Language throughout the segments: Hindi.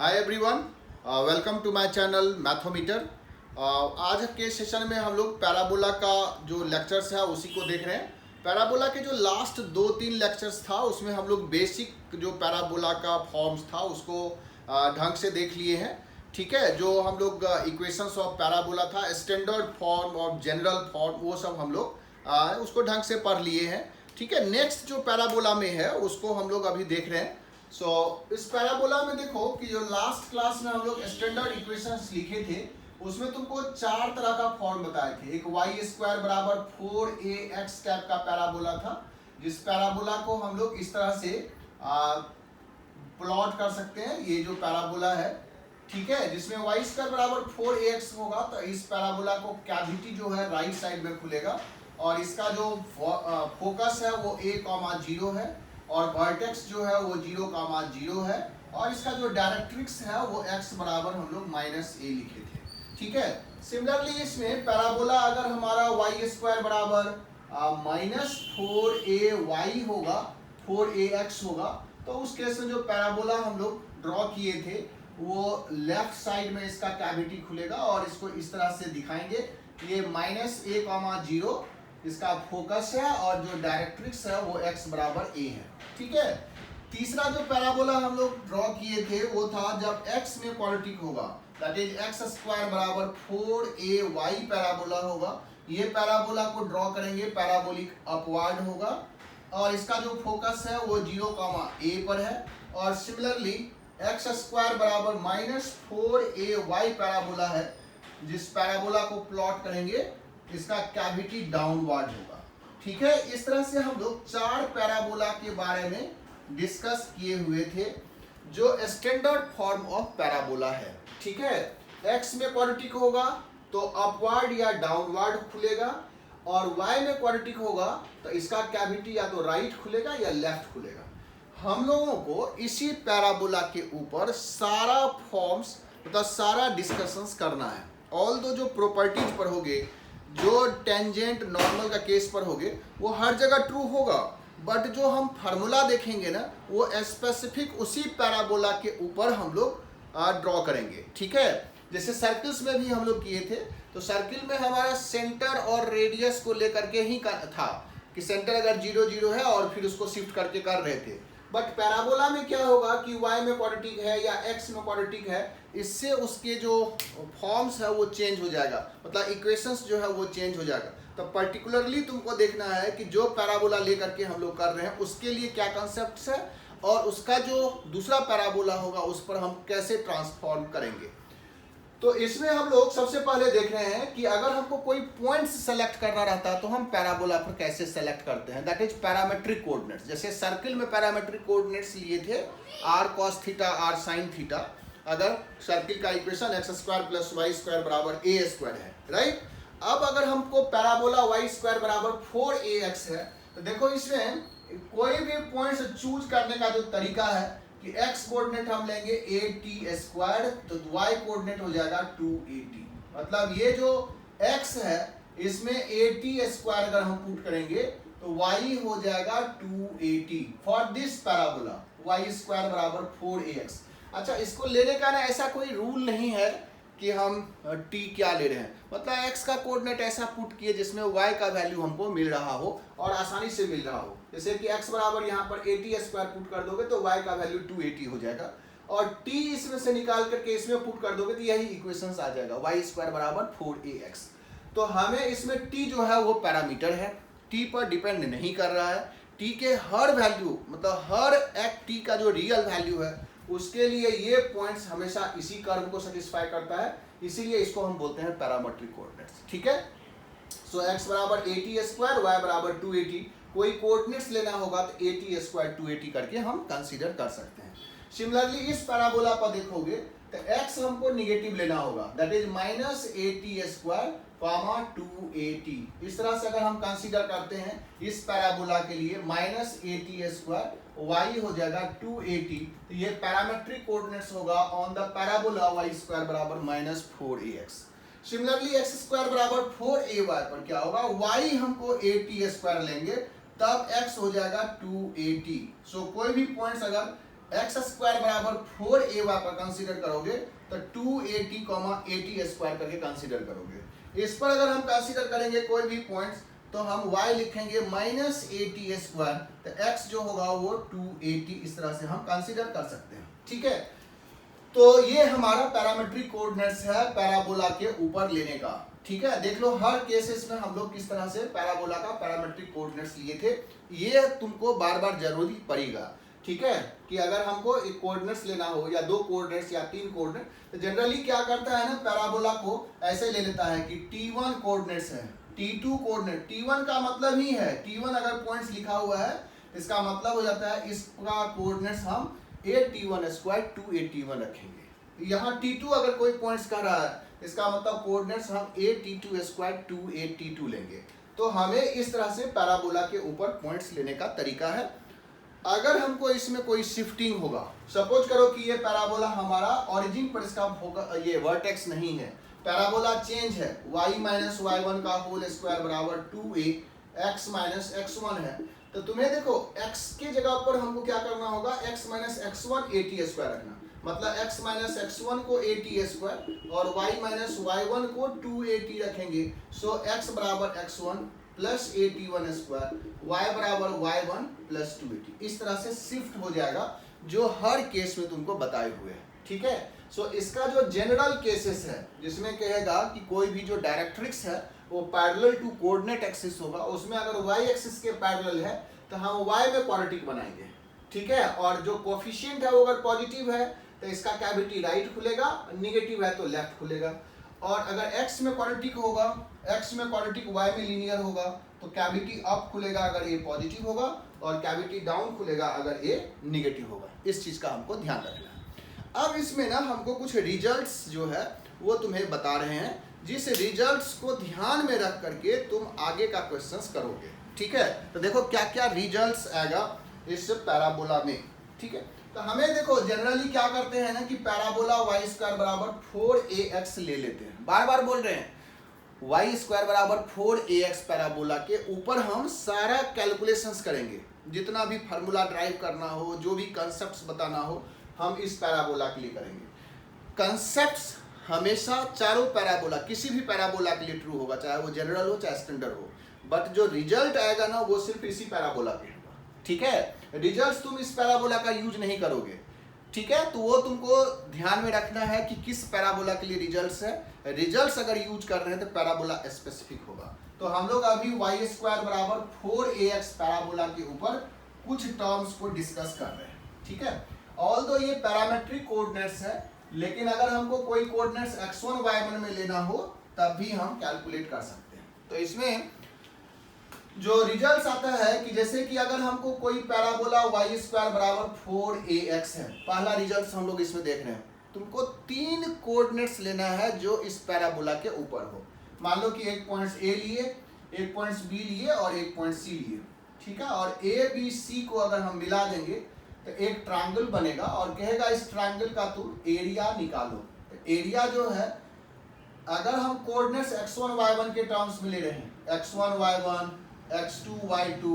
Hi everyone, welcome to my channel Mathometer. आज के सेशन में हम लोग पैराबोला का जो लेक्चर्स है उसी को देख रहे हैं। पैराबोला के जो लास्ट 2-3 लेक्चर्स था उसमें हम लोग बेसिक जो पैराबोला का फॉर्म्स था उसको ढंग से देख लिए हैं। ठीक है, जो हम लोग इक्वेशंस ऑफ पैराबोला था, स्टैंडर्ड फॉर्म और जनरल फॉर्म, वो सब हम लोग उसको ढंग से पढ़ लिए हैं। ठीक है, नेक्स्ट जो पैराबोला में है उसको हम लोग अभी देख रहे हैं। इस पैराबोला में देखो कि जो लास्ट क्लास में हम लोग स्टैंडर्ड इक्वेशंस लिखे थे उसमें तुमको 4 तरह का फॉर्म बताए थे। एक y स्क्वायर बराबर 4ax कैप का पैराबोला था, जिस पैराबोला को हम लोग इस तरह से प्लॉट कर सकते हैं। ये जो पैराबोला है, ठीक है, जिसमें y स्क्वायर बराबर 4ax होगा तो इस पैराबोला को कैविटी जो है राइट साइड में खुलेगा और इसका जो फोकस है वो a,0 है और वर्टेक्स जो है वो 0,0 है और इसका जो डायरेक्ट्रिक्स है वो x बराबर हम लोग -a लिखे थे। ठीक है, सिमिलरली इसमें पैराबोला अगर हमारा y स्क्वायर बराबर -4ay होगा, 4ax होगा, तो उस केस में जो पैराबोला हम लोग ड्रॉ किए थे वो लेफ्ट साइड में इसका कैविटी खुलेगा और इसको इस तरह से दिखाएंगे। ये -a,0 इसका फोकस है और जो डायरेक्ट्रिक्स है वो x बराबर a है। ठीक है, तीसरा जो पैराबोला हम लोग ड्रॉ किए थे वो था जब x में क्वाड्रेटिक होगा, दैट इज x स्क्वायर बराबर 4ay पैराबोला होगा। ये पैराबोला को ड्रॉ करेंगे, पैराबोलिक अपवर्ड होगा और इसका जो फोकस है वो 0,a पर है। और सिमिलरली x स्क्वायर बराबर -4ay पैराबोला है, जिस पैराबोला को प्लॉट करेंगे इसका कैविटी डाउनवर्ड होगा। ठीक है, इस तरह से हम लोग 4 पैराबोला के बारे में डिस्कस किए हुए थे जो स्टैंडर्ड फॉर्म ऑफ पैराबोला है। ठीक है, x में क्वाड्रेटिक होगा तो अपवर्ड या डाउनवर्ड खुलेगा और y में क्वाड्रेटिक होगा तो इसका कैविटी या तो राइट खुलेगा या लेफ्ट खुलेगा। हम लोगों को इसी पैराबोला के ऊपर सारा फॉर्म्स मतलब सारा डिस्कशंस करना है। ऑल दो जो प्रॉपर्टीज पर होगे, जो टेंजेंट नॉर्मल का केस पर होगे वो हर जगह ट्रू होगा, बट जो हम फार्मूला देखेंगे ना वो स्पेसिफिक उसी पैराबोला के ऊपर हम लोग ड्रॉ करेंगे। ठीक है, जैसे सर्कल्स में भी हम लोग किए थे तो सर्किल में हमारा सेंटर और रेडियस को लेकर के ही था कि सेंटर अगर 0,0 है और फिर उसको शिफ्ट करके कर रहे थे। बट पैराबोला में क्या होगा कि y में क्वाड्रेटिक है या x में क्वाड्रेटिक है, इससे उसके जो फॉर्म्स है वो चेंज हो जाएगा, मतलब इक्वेशंस जो है वो चेंज हो जाएगा। तो पर्टिकुलरली तुमको देखना है कि जो पैराबोला लेकर के हम लोग कर रहे हैं उसके लिए क्या कॉन्सेप्ट्स है और उसका जो दूसरा पैराबोला होगा उस पर हम कैसे ट्रांसफॉर्म करेंगे। तो इसमें हम लोग सबसे पहले देख रहे हैं कि अगर हमको कोई पॉइंट्स सेलेक्ट करना रहता है तो हम पैराबोला पर कैसे सेलेक्ट करते हैं, दैट इज पैरामेट्रिक कोऑर्डिनेट्स। जैसे सर्किल में पैरामेट्रिक कोऑर्डिनेट्स लिए थे r cos theta r sin theta. अगर सर्किल का equation x square plus y square बराबर a स्क्वायर है, राइट। अब अगर हमको पैराबोला y स्क्वायर बराबर 4ax है तो देखो इसमें कोई भी पॉइंट्स चूज करने का जो तरीका है कि x कोऑर्डिनेट हम लेंगे at स्क्वायर तो y कोऑर्डिनेट हो जाएगा 2at। मतलब ये जो x है इसमें at स्क्वायर अगर हम पुट करेंगे तो y हो जाएगा 2at for this parabola y square बराबर 4ax। अच्छा, इसको लेने का ना ऐसा कोई रूल नहीं है कि हम t क्या ले रहे हैं, मतलब x का कोऑर्डिनेट ऐसा पुट किए जिसमें y का वैल्यू हमको मिल रहा हो और आसानी से मिल रहा हो। जैसे कि x बराबर यहाँ पर at स्क्वायर पुट कर दोगे तो y का वैल्यू 2at हो जाएगा और t इसमें से निकाल करके इसमें पुट कर दोगे तो यही इक्वेशंस आ जाएगा, y स्क्वायर बराबर 4ax। तो हमें इसमें t जो है वो पैरामीटर है, t पर डिपेंड नहीं कर रहा है। t के हर वैल्यू मतलब हर एक t का जो रियल वैल्यू है उसके लिए ये पॉइंट्स हमेशा इसी कर्व को सेटिस्फाई करता है, इसीलिए इसको हम बोलते हैं पैरामेट्रिक कोऑर्डिनेट्स। ठीक है, सो x बराबर at स्क्वायर, y बराबर 2at। कोई कोऑर्डिनेट्स लेना होगा तो at स्क्वायर 2at करके हम कंसीडर कर सकते हैं। सिमिलरली इस पैराबोला पर देखोगे तो x हमको निगेटिव लेना होगा, that is -at square 2at। इस तरह से अगर हम कंसीडर करते हैं इस पैराबोला के लिए -at स्क्वायर y हो जाएगा 2at, तो ये पैरामेट्रिक कोऑर्डिनेट्स होगा on the parabola y square बराबर -4ax। सिमिलरली x स्क्वायर बराबर 4ay पर क्या होगा, y हमको at स्क्वायर लेंगे तब x हो जाएगा 2at। सो कोई भी पॉइंट्स अगर एक्स स्क्वायर बराबर 4ay पर कंसीडर करोगे तो 2at, 80 स्क्वायर करके कंसीडर करोगे। इस पर अगर हम कंसीडर करेंगे कोई भी पॉइंट्स तो हम y लिखेंगे -80 स्क्वायर, तो x जो होगा वो 280, इस तरह से हम कंसीडर कर सकते हैं। ठीक है, तो ये हमारा पैरामेट्रिक कोऑर्डिनेट्स है पैराबोला के ऊपर लेने का। ठीक है, देख लो हर केसेस में हम लोग किस तरह से पैराबोला का पैरामेट्रिक कोऑर्डिनेट्स लिए थे, ये तुमको बार बार जरूरी पड़ेगा। ठीक है, कि अगर हमको एक कोऑर्डिनेट्स लेना हो या 2 कोऑर्डिनेट्स या 3 कोऑर्डिनेट, तो जनरली क्या करता है ना, पैराबोला को ऐसे ले लेता है कि T1 कोऑर्डिनेट्स है, T2 कोऑर्डिनेट। T1 का मतलब ही है, T1 अगर पॉइंट्स लिखा हुआ है इसका मतलब हो जाता है इसका कोऑर्डिनेट्स हम at1 स्क्वायर 2at1 रखेंगे। यहाँ T2 अगर कोई पॉइंट्स कर रहा है इसका मतलब कोऑर्डिनेट्स हम at2 स्क्वायर 2at2 लेंगे। तो हमें इस तरह से पैराबोला के ऊपर पॉइंट्स लेने का तरीका है। अगर हमको इसमें कोई शिफ्टिंग होगा, सपोज करो कि ये पैराबोला हमारा ओरिजिन पर इसका ये वर्टेक्स नहीं है, पैराबोला चेंज है, y माइनस y1 का होल स्क्वायर बराबर 2a x माइनस x1 है, तो तुम्हें देखो x के जगह पर हमको क्या करना होगा, x minus x1 at square रखना, मतलब x माइनस x1 को at स्क्वायर और y माइनस y1 को 2at रखेंगे। सो x बराबर x1 plus at1 square, y बराबर y1 प्लस 2at, इस तरह से शिफ्ट हो जाएगा जो हर केस में तुमको बताए हुए हैं। ठीक है, सो इसका जो जनरल केसेस है जिसमें कहेगा कि कोई भी जो डायरेक्ट्रिक्स है वो पैरेलल टू कोऑर्डिनेट एक्सिस होगा, उसमें अगर y एक्सिस के पैरेलल है तो हम y में क्वाड्रेटिक बनाएंगे। ठीक है, और जो कोफिशिएंट है वो अगर पॉजिटिव है तो इसका कैविटी राइट खुलेगा, निगेटिव है तो लेफ्ट खुलेगा। और अगर x में क्वाड्रेटिक होगा, x में क्वाड्रेटिक y में लीनियर होगा, तो कैविटी अप खुलेगा अगर a पॉजिटिव होगा और कैविटी डाउन खुलेगा अगर a नेगेटिव होगा। इस चीज का हमको ध्यान रखना है। अब इसमें ना हमको कुछ रिजल्ट्स जो है वो तुम्हें बता रहे हैं, जिस रिजल्ट्स को ध्यान में रख करके तुम आगे का क्वेश्चंस करोगे। ठीक है, तो देखो क्या क्या रिजल्ट्स आएगा इस पैराबोला में। ठीक है, तो हमें देखो जनरली क्या करते हैं ना कि पैराबोला y स्क्वायर बराबर 4ax ले लेते हैं, बार बार बोल रहे हैं y स्क्वायर बराबर 4ax पैराबोला के ऊपर हम सारा कैलकुलेशंस करेंगे, जितना भी फार्मूला ड्राइव करना हो, जो भी कंसेप्ट्स बताना हो, हम इस पैराबोला के लिए करेंगे। कंसेप्ट्स हमेशा चारों पैराबोला, किसी भी पैराबोला के लिए ट्रू होगा, चाहे वो जनरल हो चाहे स्टैंडर्ड हो, बट जो रिजल्ट आएगा ना वो सिर्फ इसी पैराबोला पे होगा। ठीक है, रिजल्ट्स तुम इस पैराबोला का यूज नहीं करोगे। ठीक है, तो वो तुमको ध्यान में रखना है कि किस पैराबोला के लिए रिजल्ट्स है। रिजल्ट्स अगर यूज कर रहे हैं तो पैराबोला स्पेसिफिक होगा। तो हम लोग अभी y स्क्वायर बराबर 4ax पैराबोला के ऊपर कुछ टर्म्स को डिस्कस कर रहे हैं। ठीक है, ऑल्दो ये पैरामेट्रिक कोऑर्डिनेट्स है, लेकिन अगर हमको कोई कोऑर्डिनेट्स x1 y1 में लेना हो तब भी हम कैलकुलेट कर सकते हैं। तो इसमें जो रिजल्ट्स आता है कि जैसे कि अगर हमको कोई पैराबोला y स्क्वायर बराबर 4ax है, पहला रिजल्ट हम लोग इसमें देख रहे हैं, तुमको 3 कोऑर्डिनेट्स लेना है जो इस पैराबोला के ऊपर हो। मान लो कि एक पॉइंट a लिए, एक पॉइंट b लिए और एक पॉइंट c लिए। ठीक है, और a b c को अगर हम मिला देंगे तो एक ट्रायंगल बनेगा और कहेगा इस ट्रायंगल का तुम एरिया निकालो। तो एरिया जो है अगर हम कोऑर्डिनेट्स x1 y1 के टर्म्स में ले रहे हैं, x1 y1 x2 y2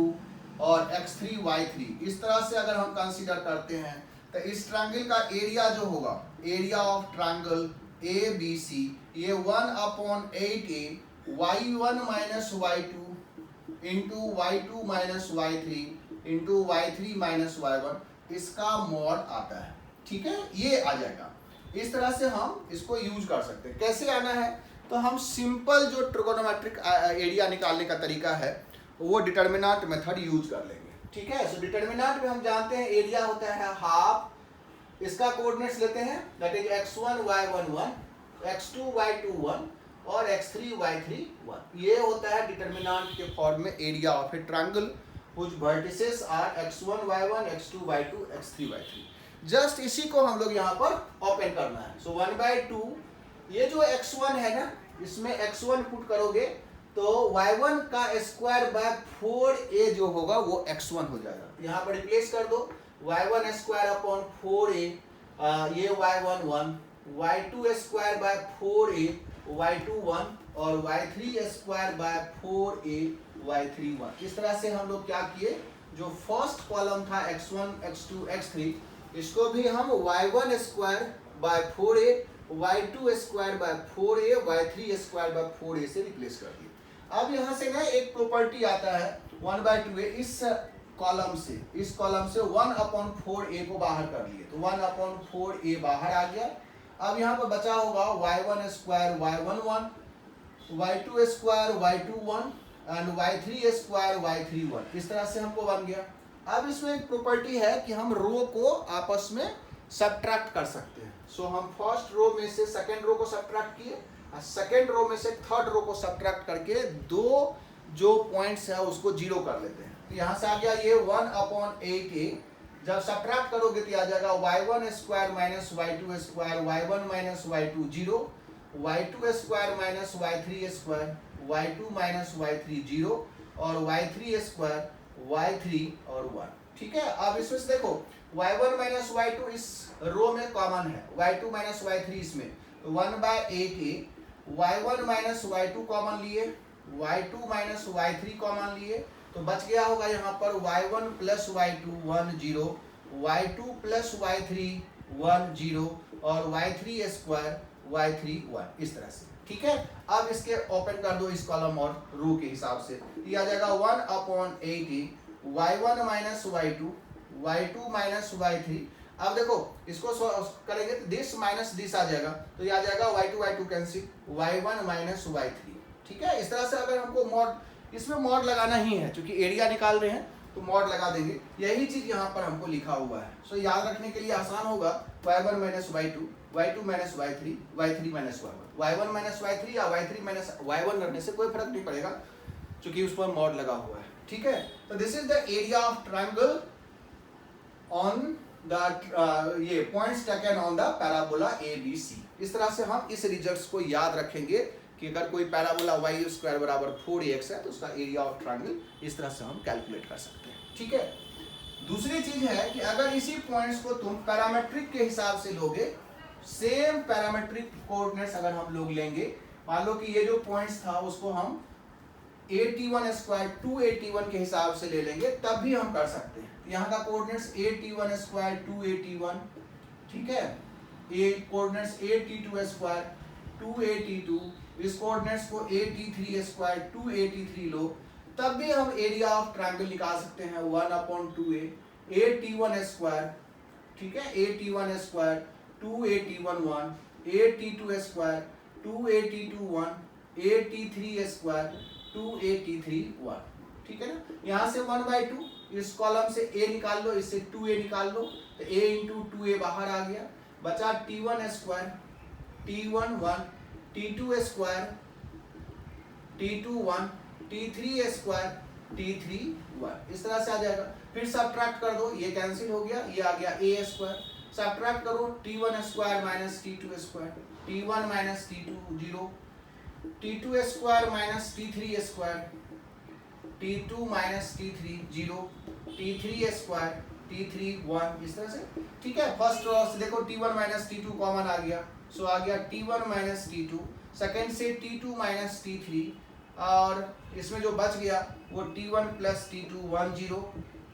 और x3 y3, इस तरह से अगर हम कंसीडर करते हैं तो इस ट्रायंगल का एरिया जो होगा, एरिया ऑफ ट्रायंगल ABC, ये 1/8a y1 minus y2 into y2 minus y3 into y3 minus y1, इसका मॉड आता है। ठीक है, ये आ जाएगा। इस तरह से हम इसको यूज कर सकते हैं। कैसे आना है, तो हम सिंपल जो ट्रिगोनोमेट्रिक एरिया निकालने का तरीका है वो डिटर्मिनेंट मेथड यूज कर लेंगे। ठीक है, सो डिटर्मिनेंट में हम जानते हैं एरिया होता है हाफ, इसका कोऑर्डिनेट्स लेते हैं that is x1 y1 1, x2 y2 1 और x3 y3 1। ये होता है डिटर्मिनेंट के फॉर्म में area of a triangle which vertices are x1 y1 x2 y2 x3 y3। Just इसी को हम लोग यहाँ पर ओपन करना है। सो 1/2 ये जो x1 है ना, इसमें x1 पुट करोगे तो y1 का स्क्वायर बाय 4a जो होगा वो x1 हो जाएगा। यहाँ पर रिप्लेस कर दो, y1 स्क्वायर अपॉन 4a, ये y1 1, y2 square by 4a y2 1 और y3 square by 4a y3 1। इस तरह से हम लोग क्या किए, जो फर्स्ट कॉलम था x1 x2 x3, इसको भी हम y1 square by 4a, y2 square by 4a, y3 square by 4a से रिप्लेस कर दिए। अब यहाँ से ना एक प्रॉपर्टी आता है 1/2a, इस कॉलम से 1/4a को बाहर कर लिए, तो 1/4a बाहर आ गया। अब यहाँ पर बचा होगा y1 square y11, y2 square y21 and y3 square y31, इस तरह से हमको बन गया। अब इसमें एक प्रॉपर्टी है कि हम रो को आपस में सब्ट्रैक्ट कर सकते हैं। सो हम फर्स्ट रो में से सेकंड रो को सब्ट्रैक्ट किए और सेकंड रो में से थर्ड रो को सब्ट्रैक्ट करके दो जो पॉइंट्स है उसको जीरो कर लेते हैं। तो यहाँ से आ गया ये 1/8a, जब सब्ट्रैक्ट करोगे तो आ जाएगा y1 square minus y2 square y1 minus y2 0, y2 square minus y3 square y2 minus y3 0 और y3 स्क्वायर y3 और 1। ठीक है, अब इसमें से देखो y1 माइनस y2 इस रो में कॉमन है, y2 माइनस y3 इसमें, तो 1/8a, y1 minus y2 common लिए, y2 माइनस y3 कॉमन लिए, तो बच गया होगा यहाँ पर y1 plus y2 1 0, y2 plus y3 1 0 और y3 स्क्वायर y3 1, इस तरह से। ठीक है, अब इसके ओपन कर दो इस कॉलम और रो के हिसाब से, ये आ जाएगा 1/8a, y1 minus y2, y2 minus y3। अब देखो इसको करेंगे तो दिस माइनस दिस आ जाएगा, तो ये आ जाएगा y2 cancel, y1 minus y3। ठीक है, इस तरह से अगर हमको मॉड, इसमें मॉड लगाना ही है क्योंकि एरिया निकाल रहे हैं तो मॉड लगा देंगे। यही चीज यहाँ पर हमको लिखा हुआ है। सो याद रखने के लिए आसान होगा, y1 minus y2, y2 minus y3, y3 minus y1, y1 minus y3 या y3 माइनस y1 रखने से कोई फर्क नहीं पड़ेगा क्योंकि उस पर मॉड लगा हुआ है। ठीक है, तो this is the area of triangle on the ये points taken on the parabola ABC। इस तरह से हम इस रिजल्ट्स को याद रखेंगे कि अगर कोई पैराबोला y स्क्वायर बराबर 4ax है तो उसका एरिया ऑफ ट्रायंगल इस तरह से हम कैलकुलेट कर सकते हैं। ठीक है, दूसरी चीज है कि अगर इसी पॉइंट्स को तुम पैरामेट्रिक के हिसाब से लोगे, सेम पैरामेट्रिक कोऑर्डिनेट्स अगर हम लोग लेंगे, मान लो कि ये जो पॉइंट्स था उसको हम 81 स्क्वायर 281 के हिसाब से ले लेंगे, तब भी हम कर सकते हैं। यहाँ का कोऑर्डिनेट्स 81 स्क्वायर 281, ठीक है, ये कोऑर्डिनेट्स 82 स्क्वायर 282, इस कोऑर्डिनेट्स को 83 स्क्वायर 283 लो, तब भी हम एरिया ऑफ ट्रायंगल निकाल सकते हैं 1/2a, 81 स्क्वायर, ठीक है, 81 स्क्वायर 281 1, 82 स्क्वायर 282 1, 83 स्क्वायर 283 1। ठीक है ना, यहाँ से 1/2, इस कॉलम से a निकाल लो, इससे 2a निकाल लो, तो a इंटू 2a बाहर आ गया, बचा t1 square t1 1, t2 square t2 1, t3 square t3 1, इस तरह से आ जाएगा। फिर सब्ट्रैक्ट कर दो, ये कैंसिल हो गया, ये आ गया a स्क्वायर, सब्ट्रैक्ट करो t1 square minus t2 square, t1 minus t2 0, t2 square minus t3 square, t2 minus t3 0, t3 square t3 1, इस तरह से। ठीक है, फर्स्ट रो से देखो t1 माइनस t2 कॉमन आ गया, सो आ गया t1 माइनस t2, सेकेंड से t2 माइनस t3, और इसमें जो बच गया वो t1 plus t2 1 0,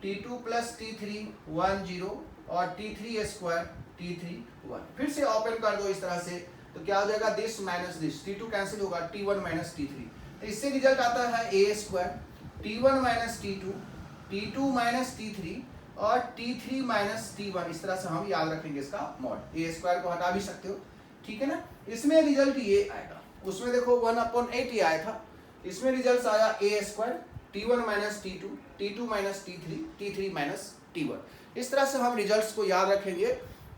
t2 plus t3 1 0 और t3 स्क्वायर t3 1। फिर से ओपन कर दो इस तरह से, तो क्या हो जाएगा this minus this, t2 cancel होगा, t1 माइनस t3, तो इससे रिजल्ट आता है a square t1 minus t2, t2 minus t3 और t3 माइनस t1। इस तरह से हम याद रखेंगे इसका मॉड। a स्क्वायर को हटा भी सकते हो, ठीक है ना। इसमें रिजल्ट ये आएगा, उसमें देखो 1/8 आया था, इसमें रिजल्ट आया a square t1 minus t2, t2 minus t3, t3 minus t1। इस तरह से हम रिजल्ट्स को याद रखेंगे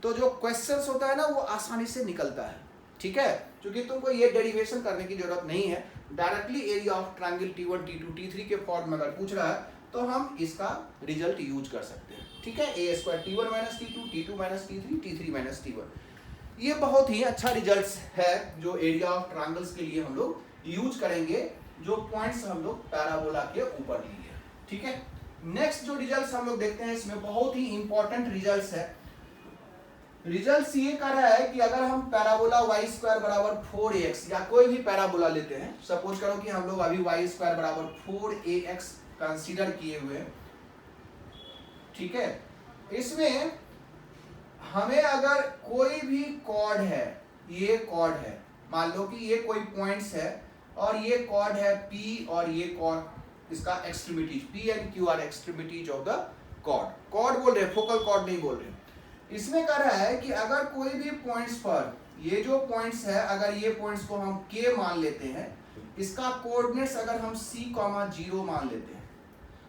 तो जो क्वेश्चंस होता है ना वो आसानी से निकलता है। ठीक है, क्योंकि तुमको ये डेरिवेशन करने की जरूरत नहीं है, directly area of triangle t1 t2 t3 के फॉर्म में अगर पूछ रहा है तो हम इसका रिजल्ट यूज कर सकते हैं। ठीक है, a square t1 minus t2, t2 minus t3, t3 minus t1। ये बहुत ही अच्छा रिजल्ट्स है जो एरिया ऑफ ट्रायंगल्स के लिए हम लोग यूज करेंगे, जो पॉइंट्स हम लोग पैराबोला के ऊपर लिए। ठीक है, नेक्स्ट जो रिजल्ट्स हम लोग देखते हैं इसमें बहुत ही इंपॉर्टेंट रिजल्ट्स है। रिजल्ट्स ये कर रहा है कि अगर हम पैराबोला y स्क्वायर बराबर 4ax या कोई भी पैराबोला लेते हैं, सपोज करो कि हम लोग अभी y स्क्वायर बराबर 4ax कंसीडर किए हुए, ठीक है, इसमें हमें अगर कोई भी कॉर्ड है, ये कॉर्ड है, मान लो कि ये कोई पॉइंट्स है और ये कॉर्ड है P और ये कॉर्ड इसका extremities P and Q are extremities of the chord. Chord बोल रहे हैं, फोकल कॉर्ड नहीं बोल रहे। इसमें कह रहा है कि अगर कोई भी पॉइंट्स पर, ये जो पॉइंट्स है अगर ये पॉइंट्स को हम K मान लेते हैं, इसका कोऑर्डिनेट्स अगर हम C,0 मान लेते हैं,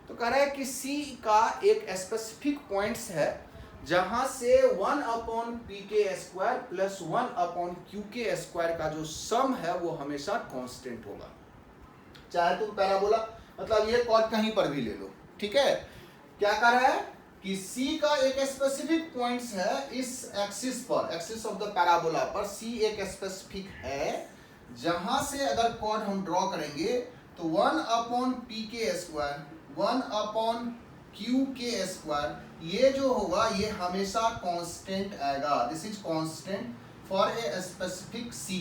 तो कह रहा है कि C का एक स्पेसिफिक पॉइंट्स है जहां से 1/pk² प्लस 1/qk² का जो सम है वो हमेशा कांस्टेंट होगा, चाहे तुम पैराबोला मतलब ये कॉर्ड कहीं पर भी ले लो, ठीक है। क्या कह रहा है कि C का एक स्पेसिफिक पॉइंट्स है इस एक्सिस पर, एक्सिस ऑफ द पैराबोला पर C एक स्पेसिफिक है जहां से अगर कॉर्ड हम ड्रॉ करेंगे तो 1/pk², 1/qk² ये जो होगा ये हमेशा कांस्टेंट आएगा। This is constant for a specific C,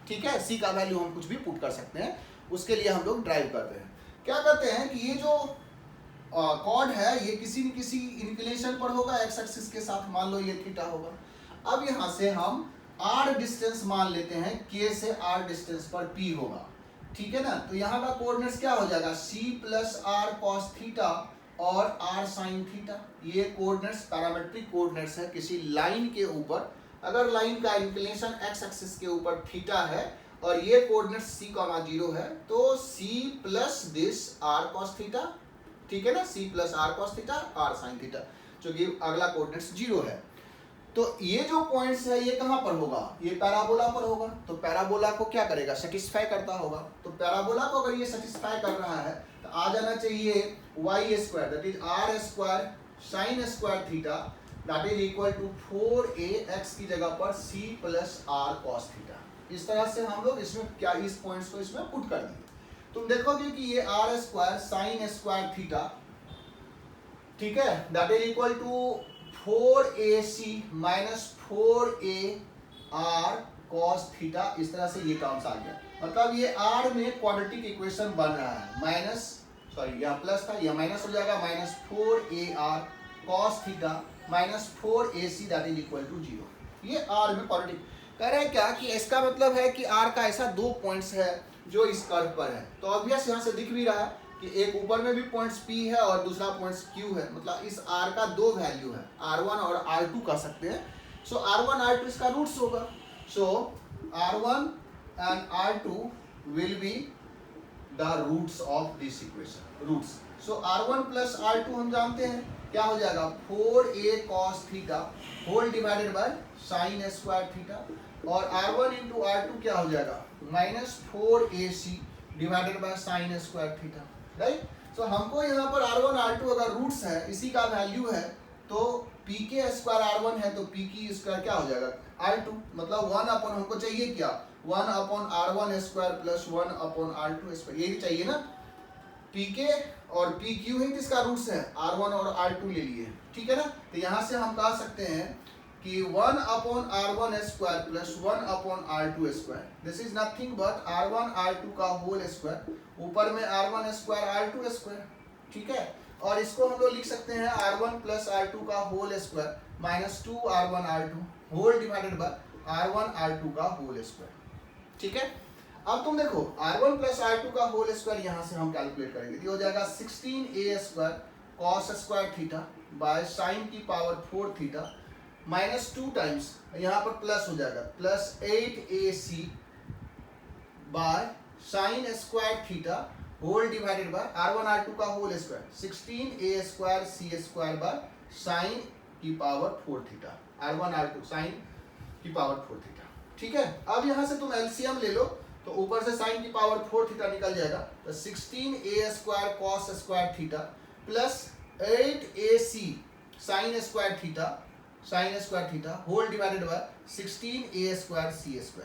ठीक है। C का वैल्यू हम कुछ भी पुट कर सकते हैं, उसके लिए हम लोग ड्राइव करते हैं। क्या करते हैं कि ये जो कॉर्ड है ये किसी न किसी इंक्लिनेशन पर होगा, एक्स एक्सिस के साथ, मान लो ये थीटा होगा। अब यहाँ से हम r डिस्टेंस मान लेते हैं, K से r डिस्टेंस पर P होगा, ठीक है ना। तो यहाँ का कोऑर्डिनेट्स क्या हो जाएगा, C plus r cos theta और r sin थीटा। ये कोऑर्डिनेट्स पैरामेट्रिक कोऑर्डिनेट्स है किसी लाइन के ऊपर। अगर लाइन का इंक्लिनेशन x एक्सिस के ऊपर थीटा है और ये कोऑर्डिनेट्स C,0 है, तो C plus this r cos theta, ठीक है ना, C plus r cos theta r sin theta, जो कि अगला कोऑर्डिनेट्स 0 है। तो ये जो पॉइंट्स है ये कहां पर होगा, ये पैराबोला पर होगा। तो पैराबोला को क्या करेगा, सेटिस्फाई करता होगा। तो पैराबोला को अगर ये सेटिस्फाई कर रहा है तो आ जाना चाहिए y² that is r² sin² theta that is equal to 4ax की जगह पर C plus r cos theta. इस तरह से हम लोग इसमें क्या, इस पॉइंट्स को इसमें पुट कर देंगे। तुम देखोगे कि ये r² sin² थीटा, ठीक है, that is equal to 4ac minus 4ar cos theta. इस तरह से ये टर्म्स आ गया, मतलब ये r में क्वाड्रेटिक इक्वेशन बन रहा है। माइनस, सॉरी यहाँ प्लस था, यह माइनस हो जाएगा, minus 4ar cos theta minus 4ac that is equal to 0। ये r में क्वाड्रेटिक कह रहे हैं क्या कि इसका मतलब है कि r का ऐसा दो पॉइंट्स है जो इस कर्व पर है। तो ऑब्वियस यहाँ से दिख भी रहा है कि एक ऊपर में भी पॉइंट्स P है और दूसरा पॉइंट्स Q है, मतलब इस R का दो वैल्यू है, R1 और R2 कह सकते हैं। सो R1 R2 इसका रूट्स होगा। So R1 and R2 will be the roots of this equation, roots. So R1 plus R2 हम जानते हैं क्या हो जाएगा, 4a cos theta whole divided by sin² theta, और R1 इंटू R2 क्या हो जाएगा, minus 4ac divided by sin² theta, right. So हमको यहाँ पर R1 R2 अगर रूट्स है, इसी का वैल्यू है, तो pk² R1 है तो pk² क्या हो जाएगा, R2, मतलब 1 अपन हमको चाहिए क्या, 1/R1² प्लस 1/R2², यही चाहिए ना। pk और pq है जिसका रूट्स है, R1 और R2 ले लिए, ठीक है ना। तो यहाँ से हम कह सकते हैं कि 1/R1² plus 1/R2², this is nothing but R1 R2 का होल स्क्वायर, ऊपर में R1² R2², ठीक है। और इसको हम लोग लिख सकते हैं R1 प्लस R2 का whole square minus 2R1 R2 whole divided by R1 R2 का होल स्क्वायर, ठीक है। अब तुम देखो R1 प्लस R2 का होल स्क्वायर यहाँ से हम कैलकुलेट करेंगे, ये हो जाएगा 16a² cos² theta by sin की पावर 4 थीटा माइनस 2 टाइम्स, यहाँ पर प्लस हो जाएगा, plus 8ac by sin² theta whole divided by R1 R2 का whole square 16a² c² by sin की power 4 theta, R1 R2 sin की पावर 4 थीटा, ठीक है। अब यहाँ से तुम एलसीएम ले लो तो ऊपर से sin की पावर 4 थीटा निकल जाएगा, तो 16a² cos² theta plus 8ac sin² theta whole divided by 16a² c²।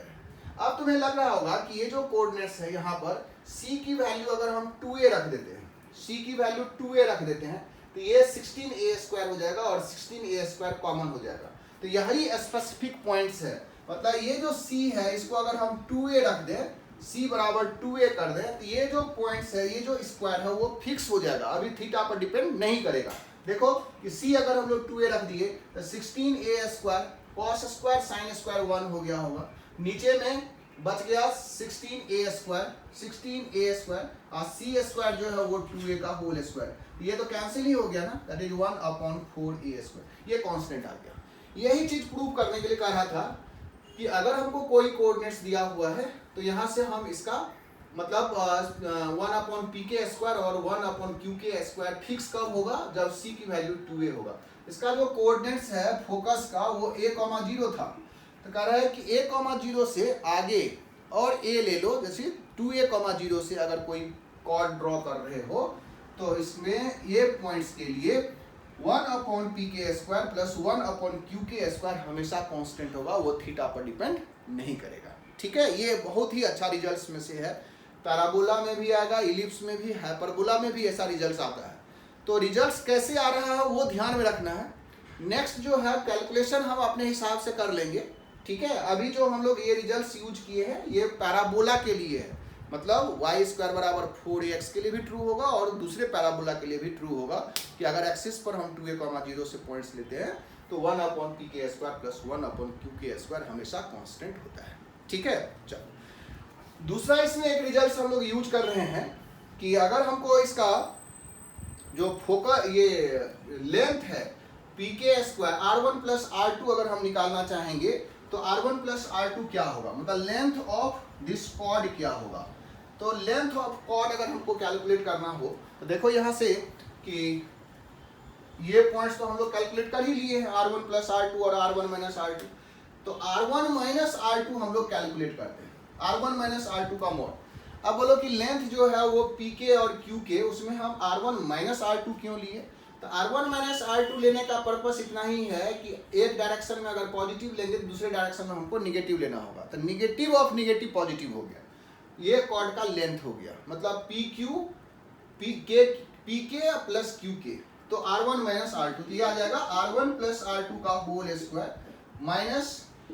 अब तुम्हें लग रहा होगा कि ये जो कोऑर्डिनेट्स है यहाँ पर c की वैल्यू अगर हम 2a रख देते हैं, c की वैल्यू 2a रख देते हैं तो ये 16a² हो जाएगा और 16a² कॉमन हो जाएगा। तो यही स्पेसिफिक पॉइंट्स है, मतलब ये जो c है इसको अगर हम 2a रख दें, c बराबर 2a कर दें, तो ये जो पॉइंट्स है, ये जो स्क्वायर है वो फिक्स हो जाएगा, अभी थीटा पर डिपेंड नहीं करेगा। देखो कि सी अगर हम लोग 2a रख दिए तो 16a square cos square sine square 1 हो गया होगा, नीचे में बच गया 16a स्क्वायर और सी स्क्वायर जो है वो 2a का होल स्क्वायर, ये तो कैंसिल ही हो गया ना, दैट इज 1/4a स्क्वायर, ये कांस्टेंट आ गया। यही चीज प्रूव करने के लिए कहा था कि अगर हमको कोई कोऑर्डिनेट्स दिया हुआ है तो यहाँ से हम इसका मतलब 1/pk स्क्वायर और 1/qk स्क्वायर फिक्स कब होगा, जब c की वैल्यू 2a होगा। इसका जो कोऑर्डिनेट्स है फोकस का वो a,0 था, तो कह रहा है कि a,0 से आगे और a ले लो, जैसे 2a,0 से अगर कोई कॉर्ड ड्रॉ कर रहे हो तो इसमें ये पॉइंट्स के लिए 1/pk square plus 1/qk square हमेशा कांस्टेंट होगा, वो थीटा पर डिपेंड नहीं करेगा। ठीक है, ये बहुत ही अच्छा रिजल्ट्स में से है, पैराबोला में भी आएगा, इलिप्स में भी, हाइपरबोला में भी ऐसा रिजल्ट्स आता है। तो रिजल्ट्स कैसे आ रहा है वो ध्यान में रखना है। नेक्स्ट जो है कैलकुलेशन हम अपने हिसाब से कर लेंगे। ठीक है, अभी जो हम लोग ये रिजल्ट्स यूज किए हैं ये पैराबोला के लिए है, मतलब y स्क्वायर बराबर 4ax के लिए भी ट्रू होगा और दूसरे पैराबोला के लिए भी ट्रू होगा कि अगर एक्सिस पर हम 2a,0 से पॉइंट्स लेते हैं तो 1/pk square plus 1/qk square हमेशा कांस्टेंट होता है। ठीक है, चलो दूसरा इसमें एक रिजल्ट हम लोग यूज कर रहे हैं कि अगर हमको इसका जो फोकस ये लेंथ है pk square r1 plus r2 अगर हम निकालना चाहेंगे तो r1 प्लस r2 क्या होगा, मतलब लेंथ ऑफ दिस कॉर्ड क्या होगा। तो लेंथ ऑफ कॉर्ड अगर हमको कैलकुलेट करना हो तो देखो यहाँ से कि ये पॉइंट्स तो हम लोग कैलकुलेट कर ही लिए हैं, r1 प्लस r2 और r1 माइनस r2, तो r1 माइनस r2 हम लोग कैलकुलेट करते हैं, r1 माइनस r2 का मोड। अब बोलो कि लेंथ जो है वो pk और qk, उसमें हम r1 माइनस r2 क्यों लिए, तो r1 माइनस r2 लेने का पर्पस इतना ही है कि एक डायरेक्शन में अगर पॉजिटिव लेंगे तो दूसरे डायरेक्शन में हमको निगेटिव लेना होगा, तो निगेटिव ऑफ निगेटिव पॉजिटिव हो गया, ये कॉर्ड का लेंथ हो गया, मतलब pk प्लस qk, तो r1 माइनस r2, ये आ जाएगा r1 प्लस r2 का whole square minus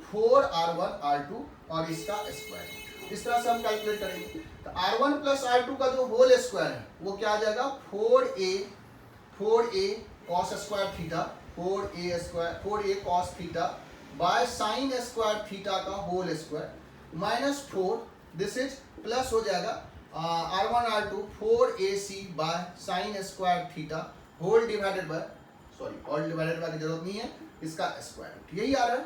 4r1 r2 और इसका स्क्वायर। इस तरह से हम कैलकुलेट करेंगे तो r1 प्लस r2 का जो होल स्क्वायर है वो क्या आ जाएगा 4a cos square theta 4a cos theta by sine square theta का whole square minus 4, this is plus हो जाएगा r1 r2 4ac by sine square theta whole divided by, sorry whole divided by की जरूरत नहीं है, इसका स्क्वायर, यही आ रहा है।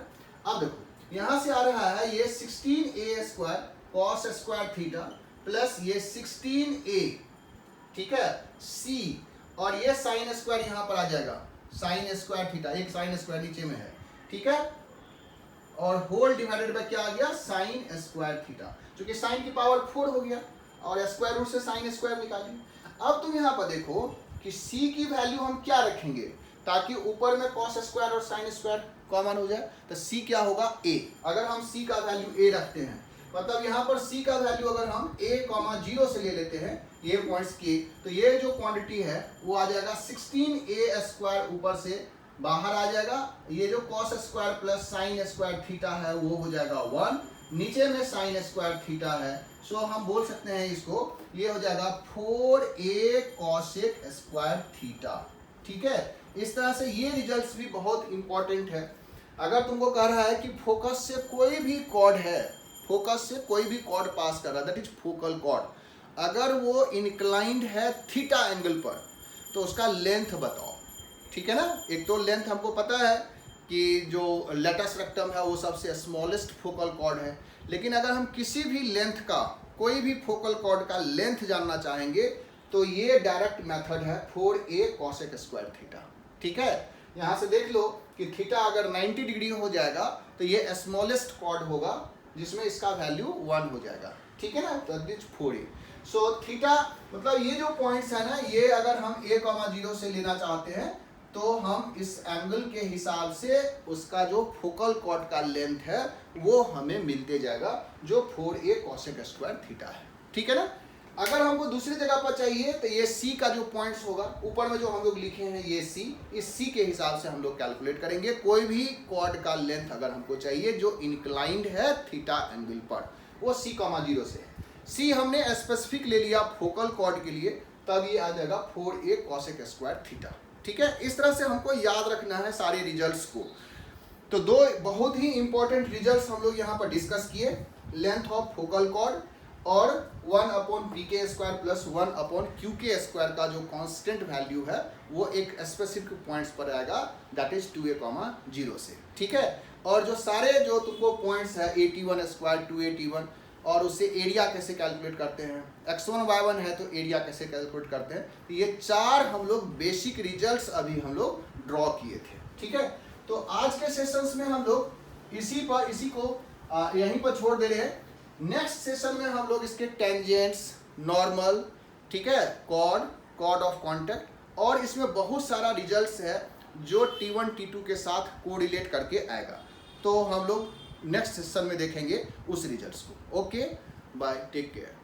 अब देखो यहाँ से आ रहा है ये 16a square cos square theta plus ये 16a, ठीक है, c और ये साइन स्क्वायर यहाँ पर आ जाएगा साइन स्क्वायर थीटा, एक साइन स्क्वायर नीचे में है, ठीक है, और होल डिवाइडेड बाय क्या आ गया साइन स्क्वायर थीटा, क्योंकि साइन की पावर 4 हो गया और स्क्वायर रूट से साइन स्क्वायर निकालिए। अब तुम यहाँ पर देखो कि c की वैल्यू हम क्या रखेंगे ताकि ऊपर में cos स्क्वायर और साइन स्क्वायर कॉमन हो जाए, तो c क्या होगा a। अगर हम c का वैल्यू a रखते हैं मतलब यहाँ पर c का वैल्यू अगर हम a,0 से ले लेते हैं ये पॉइंट्स के, तो ये जो क्वांटिटी है वो आ जाएगा 16a स्क्वायर, ऊपर से बाहर आ जाएगा, ये जो cos square plus sign square theta है वो हो जाएगा 1, नीचे में साइन स्क्वायर थीटा है, सो हम बोल सकते हैं इसको ये हो जाएगा 4a cosec स्क्वायर थीटा। ठीक है, इस तरह से ये रिजल्ट्स भी बहुत इंपॉर्टेंट है। अगर तुमको कह रहा है कि फोकस से कोई भी कॉर्ड है, फोकस से कोई भी कॉर्ड पास कर रहा है, दैट इज फोकल कॉर्ड, अगर वो इंक्लाइंड है थीटा एंगल पर तो उसका लेंथ बताओ। ठीक है ना, एक तो लेंथ हमको पता है कि जो लेटस रेक्टम है वो सबसे स्मॉलेस्ट फोकल कॉर्ड है, लेकिन अगर हम किसी भी लेंथ का, कोई भी फोकल कॉर्ड का लेंथ जानना चाहेंगे तो ये डायरेक्ट मेथड है 4a cosec स्क्वायर थीटा। ठीक है, यहाँ से देख लो कि थीटा अगर 90 डिग्री हो जाएगा तो ये स्मॉलेस्ट कॉर्ड होगा जिसमें इसका वैल्यू 1 हो जाएगा। ठीक है ना, तो दिस 4a। सो थीटा मतलब ये जो पॉइंट्स है ना, ये अगर हम a,0 से लेना चाहते हैं तो हम इस एंगल के हिसाब से उसका जो फोकल कॉर्ड का लेंथ है वो हमें मिलते जाएगा जो 4a cosec स्क्वायर थीटा है। ठीक है ना, अगर हमको दूसरी जगह पर चाहिए तो ये c का जो पॉइंट्स होगा ऊपर में जो हम लोग लिखे हैं ये c, इस c के हिसाब से हम लोग कैलकुलेट करेंगे। कोई भी कॉर्ड का लेंथ अगर हमको चाहिए जो इंक्लाइंड है थीटा एंगल पर, वो c,0 से है। c हमने स्पेसिफिक ले लिया फोकल कॉर्ड के लिए, तब ये आ जाएगा 4a cosec स्क्वायर थीटा। ठीक है, इस तरह से हमको याद रखना है सारे रिजल्ट्स को। तो दो बहुत ही इंपॉर्टेंट रिजल्ट्स हम लोग यहाँ पर डिस्कस किए, लेंथ ऑफ फोकल कॉर्ड और 1/pk² प्लस 1/qk² का जो कांस्टेंट वैल्यू है वो एक स्पेसिफिक पॉइंट्स पर आएगा, दैट इज 2a,0 से, ठीक है। और जो सारे जो तुमको पॉइंट्स है 81², 281 और उससे एरिया कैसे कैलकुलेट करते हैं, x1 y1 है तो एरिया कैसे कैलकुलेट करते हैं, तो ये 4 हम लोग बेसिक रिजल्ट्स अभी हम लोग ड्रॉ किए थे, ठीक है। तो आज के सेशंस में हम लोग इसी को यहीं पर छोड़ दे रहे हैं। नेक्स्ट सेशन में हम लोग इसके टेंजेंट्स, नॉर्मल, ठीक है, कॉर्ड ऑफ कॉन्टैक्ट और इसमें बहुत सारा रिजल्ट्स है जो T1 T2 के साथ कोरिलेट करके आएगा, तो हम लोग नेक्स्ट सेशन में देखेंगे उस रिजल्ट्स को। Okay, bye, take care.